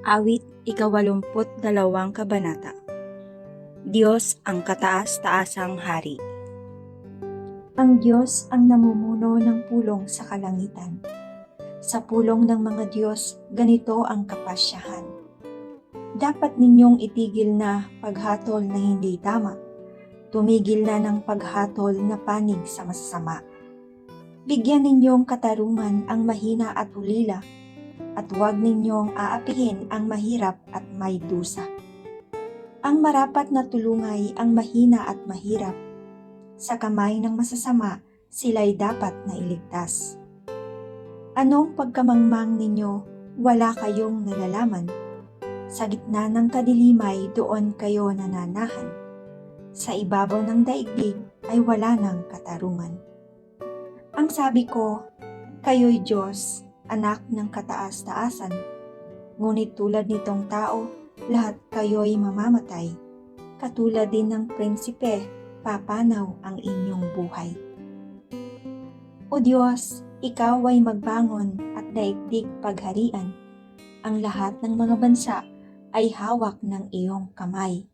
Awit, ika-82 kabanata. Diyos ang kataas-taasang hari. Ang Diyos ang namumuno ng pulong sa kalangitan. Sa pulong ng mga Diyos, ganito ang kapasyahan. Dapat ninyong itigil na paghatol na hindi tama. Tumigil na ng paghatol na panig sa masasama. Bigyan ninyong katarungan ang mahina at ulila, at huwag ninyong aapihin ang mahirap at may dusa. Ang marapat na tulungay ang mahina at mahirap. Sa kamay ng masasama, sila'y dapat na iligtas. Anong pagkamangmang ninyo, wala kayong nalalaman? Sa gitna ng kadilimay, doon kayo nananahan. Sa ibabaw ng daigdig ay wala ng katarungan. Ang sabi ko, kayo'y Diyos, anak ng kataas-taasan. Ngunit tulad nitong tao, lahat kayo'y mamamatay. Katulad din ng prinsipe, papanaw ang inyong buhay. O Diyos, ikaw ay magbangon at daigdig pagharian. Ang lahat ng mga bansa ay hawak ng iyong kamay.